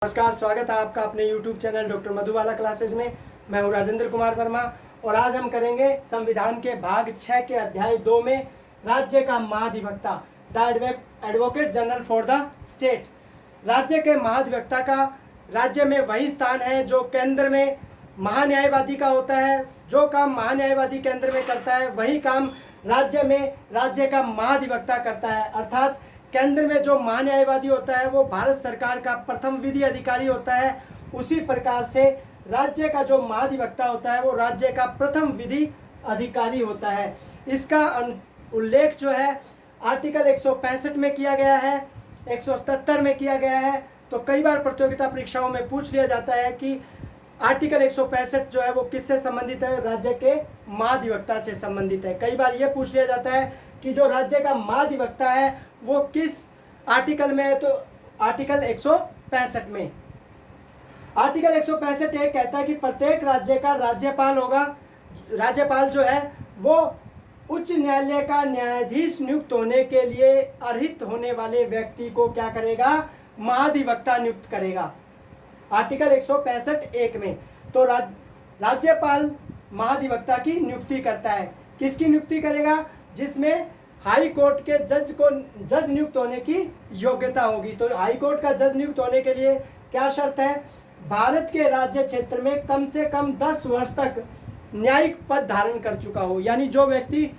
नमस्कार, स्वागत है आपका अपने YouTube channel doctor Madhubala classes में। मैं हूं राजेंद्र कुमार वर्मा और आज हम करेंगे संविधान के भाग 6 के अध्याय 2 में राज्य का महाधिवक्ता, the advocate general for the state. राज्य के महाधिवक्ता का राज्य में वही स्थान है जो केंद्र में महान्यायवादी का होता है। जो काम महान्यायवादी केंद्र में करता है वही काम राज्य में राज्य का महाधिवक्ता करता है। अर्थात केंद्र में जो महान्यायवादी होता है वो भारत सरकार का प्रथम विधि अधिकारी होता है। उसी प्रकार से राज्य का जो महाधिवक्ता होता है वो राज्य का प्रथम विधि अधिकारी होता है। इसका उल्लेख जो है आर्टिकल 165 में किया गया है, 177 में किया गया है। तो कई बार प्रतियोगिता परीक्षाओं में पूछ लिया जाता है कि आर्टिकल 165 जो है वो किससे संबंधित है? राज्य के महाधिवक्ता से संबंधित है। कई बार ये पूछ लिया जाता है कि जो राज्य का महाधिवक्ता है वो किस आर्टिकल में है? तो आर्टिकल 165 में। आर्टिकल 165 एक कहता है कि प्रत्येक राज्य का राज्यपाल होगा। राज्यपाल जो है वो उच्च न्यायालय का न्यायाधीश नियुक्त होने के लिए अर्हित होने वाले व्यक्ति को क्या करेगा? महाधिवक्ता नियुक्त करेगा। आर्टिकल 165 एक में तो राज्यपाल महाधिवक्ता की नियुक्ति करता है। किसकी नियुक्ति करेगा? जिसमें हाई कोर्ट के जज नियुक्त होने की योग्यता होगी। तो हाई कोर्ट का जज नियुक्त होने के लिए क्या शर्त है? भारत के राज्य क्षेत्र में कम से कम 10 वर्ष तक न्यायिक पद धारण कर चुका हो। यानी जो व्यक्ति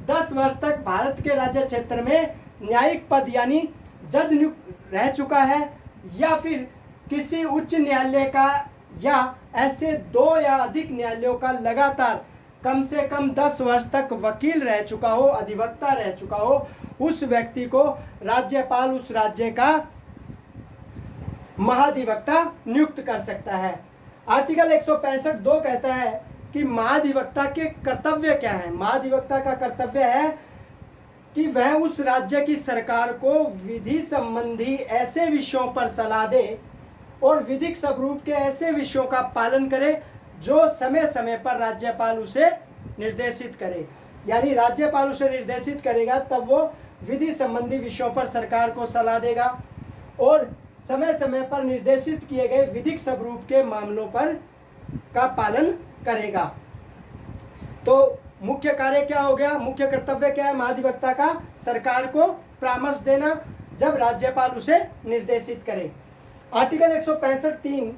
10 वर्ष तक भारत के राज्य क्षेत्र में न्यायिक पद यानी जज नियुक्त रह चुका है, या फिर किसी उच्च न्यायालय का या ऐसे 2 या अधिक न्यायालयों का लगातार कम से कम 10 वर्ष तक वकील रह चुका हो, अधिवक्ता रह चुका हो, उस व्यक्ति को राज्यपाल उस राज्य का महाधिवक्ता नियुक्त कर सकता है। आर्टिकल 165(2) कहता है कि महाधिवक्ता के कर्तव्य क्या है? महाधिवक्ता का कर्तव्य है कि वह उस राज्य की सरकार को विधि संबंधी ऐसे विषयों पर सलाह दे और विधिक स्वरूप के ऐसे विषयों का पालन करे जो समय समय पर राज्यपाल उसे निर्देशित करे। यानी राज्यपाल उसे निर्देशित करेगा तब वो विधि संबंधी विषयों पर सरकार को सलाह देगा और समय समय पर निर्देशित किए गए विधिक स्वरूप के मामलों पर का पालन करेगा। तो मुख्य कार्य क्या हो गया? मुख्य कर्तव्य क्या है महाधिवक्ता का? सरकार को परामर्श देना जब राज्यपाल उसे निर्देशित करे। आर्टिकल 165(3)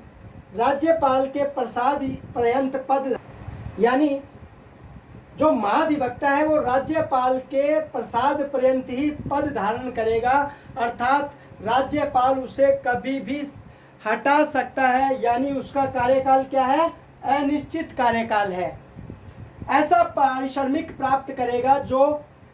राज्यपाल के प्रसाद पर्यंत पद, यानी जो महाधिवक्ता है वो राज्यपाल के प्रसाद पर्यंत ही पद धारण करेगा। अर्थात राज्यपाल उसे कभी भी हटा सकता है। यानी उसका कार्यकाल क्या है? अनिश्चित कार्यकाल है। ऐसा पारिश्रमिक प्राप्त करेगा जो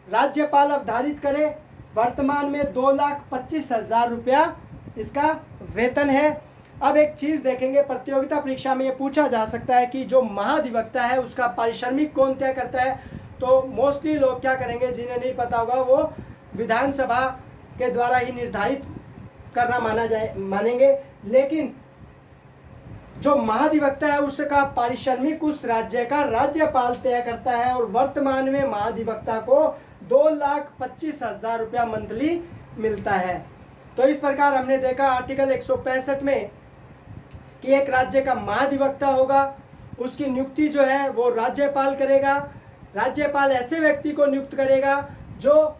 राज्यपाल अवधारित करे। वर्तमान में 2,25,000 रुपया इसका वेतन है। अब एक चीज़ देखेंगे, प्रतियोगिता परीक्षा में ये पूछा जा सकता है कि जो महाधिवक्ता है उसका पारिश्रमिक कौन तय करता है? तो मोस्टली लोग क्या करेंगे, जिन्हें नहीं पता होगा वो विधानसभा के द्वारा ही निर्धारित करना मानेंगे। लेकिन जो महाधिवक्ता है उसका पारिश्रमिक उस राज्य का राज्यपाल तय करता है और वर्तमान में महाधिवक्ता को 2,25,000 रुपया मंथली मिलता है। तो इस प्रकार हमने देखा आर्टिकल 165 में कि एक राज्य का महाधिवक्ता होगा, उसकी नियुक्ति जो है वो राज्यपाल करेगा। राज्यपाल ऐसे व्यक्ति को नियुक्त करेगा जो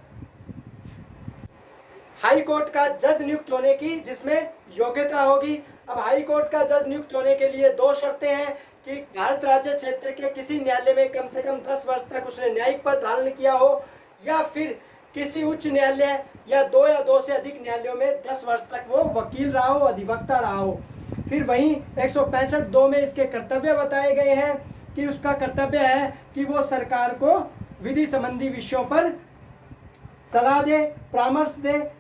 हाई कोर्ट का जज नियुक्त होने की जिसमें योग्यता होगी। अब हाई कोर्ट का जज नियुक्त होने के लिए 2 शर्तें हैं कि भारत राज्य क्षेत्र के किसी न्यायालय में कम से कम 10 वर्ष तक उसने न्यायिक पद धारण किया हो, या फिर किसी उच्च न्यायालय या 2 या 2 से अधिक न्यायालयों में 10 वर्ष तक वो वकील रहा हो, अधिवक्ता रहा हो। फिर वहीं 165(2) में इसके कर्तव्य बताए गए हैं कि उसका कर्तव्य है कि वो सरकार को विधि संबंधी विषयों पर सलाह दे, परामर्श दे।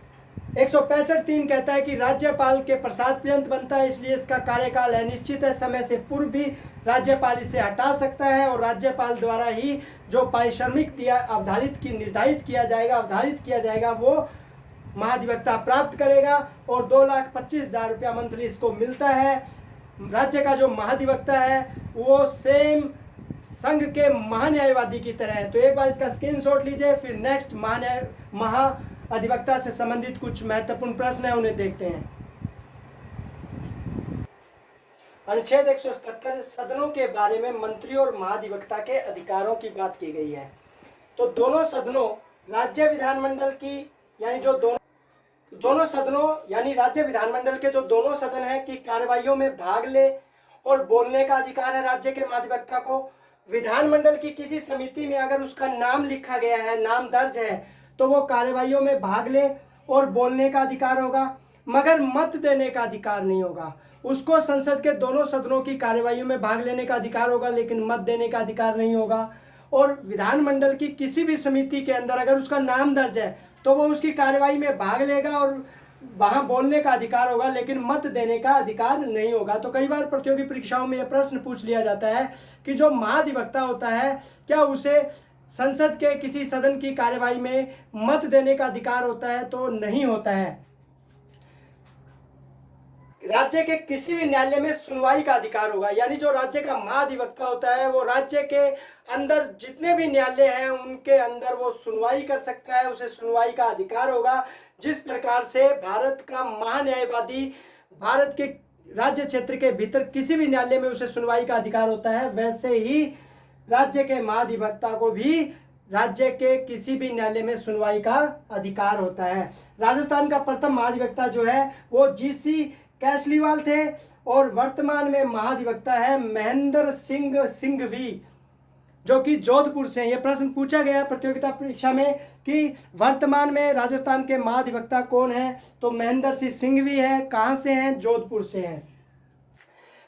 165(3) कहता है कि राज्यपाल के प्रसाद पर्यंत बनता है, इसलिए इसका कार्यकाल अनिश्चित है। समय से पूर्व भी राज्यपाल इसे हटा सकता है और राज्यपाल द्वारा ही जो पारिश्रमिक निर्धारित किया जाएगा वो महाधिवक्ता प्राप्त करेगा और 2,25,000 रुपया मंथली इसको मिलता है। राज्य का जो महाधिवक्ता है वो सेम संघ के महान्यायवादी की तरह है। तो एक बार इसका स्क्रीनशॉट लीजिए, फिर नेक्स्ट महाधिवक्ता से संबंधित कुछ महत्वपूर्ण प्रश्न है उन्हें देखते हैं। अनुच्छेद 177 सदनों के बारे में मंत्री और महाधिवक्ता के अधिकारों की बात की गई है। तो दोनों सदनों राज्य विधानमंडल की यानी जो दोनों सदनों यानी राज्य विधानमंडल के जो दोनों सदन हैं की कार्यवाहियों में भाग ले और बोलने का अधिकार है राज्य के महाधिवक्ता को। विधानमंडल की किसी समिति में अगर उसका नाम लिखा गया है, नाम दर्ज है, तो वो कार्यवाहियों में भाग ले और बोलने का अधिकार होगा, मगर मत देने का अधिकार नहीं होगा। उसको संसद के दोनों सदनों की कार्यवाहियों में भाग लेने का अधिकार होगा, लेकिन मत देने का अधिकार नहीं होगा। और विधानमंडल की किसी भी समिति के अंदर अगर उसका नाम दर्ज है तो वो उसकी कार्यवाही में भाग लेगा और वहां बोलने का अधिकार होगा, लेकिन मत देने का अधिकार नहीं होगा। तो कई बार प्रतियोगी परीक्षाओं में यह प्रश्न पूछ लिया जाता है कि जो महाधिवक्ता होता है क्या उसे संसद के किसी सदन की कार्यवाही में मत देने का अधिकार होता है? तो नहीं होता है। राज्य के किसी भी न्यायालय में सुनवाई का अधिकार होगा, यानी जो राज्य का महाधिवक्ता होता है वो राज्य के अंदर जितने भी न्यायालय हैं उनके अंदर वो सुनवाई कर सकता है, उसे सुनवाई का अधिकार होगा। जिस प्रकार से भारत का महान्यायवादी भारत के राज्य क्षेत्र के भीतर किसी भी न्यायालय में उसे सुनवाई का अधिकार होता है, वैसे ही राज्य के महाधिवक्ता को भी राज्य के किसी भी न्यायालय में सुनवाई का अधिकार होता है। राजस्थान का प्रथम महाधिवक्ता जो है वो जीसी कैसलीवाल थे और वर्तमान में महाधिवक्ता है महेंद्र सिंह सिंघवी, जो कि जोधपुर से हैं। यह प्रश्न पूछा गया प्रतियोगिता परीक्षा में कि वर्तमान में राजस्थान के महाधिवक्ता कौन है, तो महेंद्र सिंह सिंघवी है। कहाँ से हैं? जोधपुर से हैं।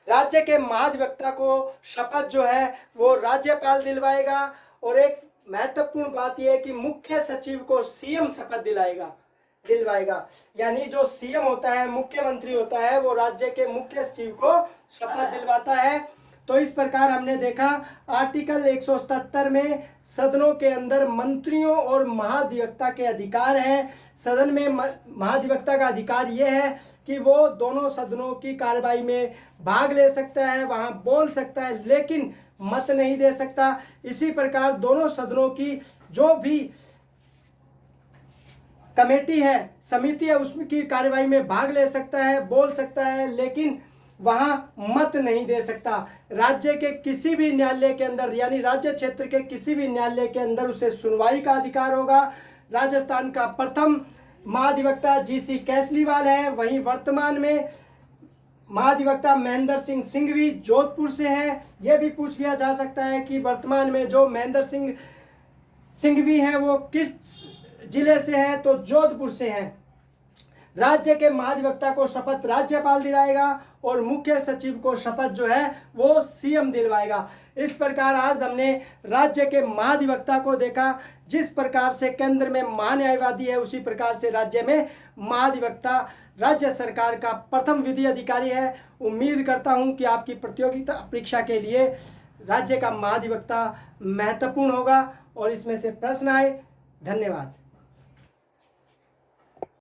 राज्य के महाधिवक्ता को शपथ जो है वो राज्यपाल दिलवाएगा और एक महत्वपूर्ण बात यह है कि मुख्य सचिव को सीएम शपथ दिलवाएगा। यानी जो सीएम होता है, मुख्यमंत्री होता है, वो राज्य के मुख्य सचिव को शपथ दिलवाता है। तो इस प्रकार हमने देखा आर्टिकल 177 में सदनों के अंदर मंत्रियों और महाधिवक्ता के अधिकार हैं। सदन में महाधिवक्ता का अधिकार यह है कि वो दोनों सदनों की कार्यवाही में भाग ले सकता है, वहां बोल सकता है, लेकिन मत नहीं दे सकता। इसी प्रकार दोनों सदनों की जो भी कमेटी है, समिति है, उसकी कार्यवाही में भाग ले सकता है, बोल सकता है, लेकिन वहां मत नहीं दे सकता। राज्य के किसी भी न्यायालय के अंदर यानी राज्य क्षेत्र के किसी भी न्यायालय के अंदर उसे सुनवाई का अधिकार होगा। राजस्थान का प्रथम महाधिवक्ता जीसी कैसलीवाल है, वहीं वर्तमान में महाधिवक्ता महेंद्र सिंह सिंघवी जोधपुर से हैं। यह भी पूछ लिया जा सकता है कि वर्तमान में जो महेंद्र सिंह सिंघवी हैं वो किस जिले से हैं, तो जोधपुर से हैं। राज्य के महाधिवक्ता को शपथ राज्यपाल दिलाएगा और मुख्य सचिव को शपथ जो है वो सीएम दिलवाएगा। इस प्रकार आज हमने राज्य के महाधिवक्ता को देखा। जिस प्रकार से केंद्र में महान्यायवादी है, उसी प्रकार से राज्य में महाधिवक्ता राज्य सरकार का प्रथम विधि अधिकारी है। उम्मीद करता हूं कि आपकी प्रतियोगिता परीक्षा के लिए राज्य का महाधिवक्ता महत्वपूर्ण होगा और इसमें से प्रश्न आए। धन्यवाद।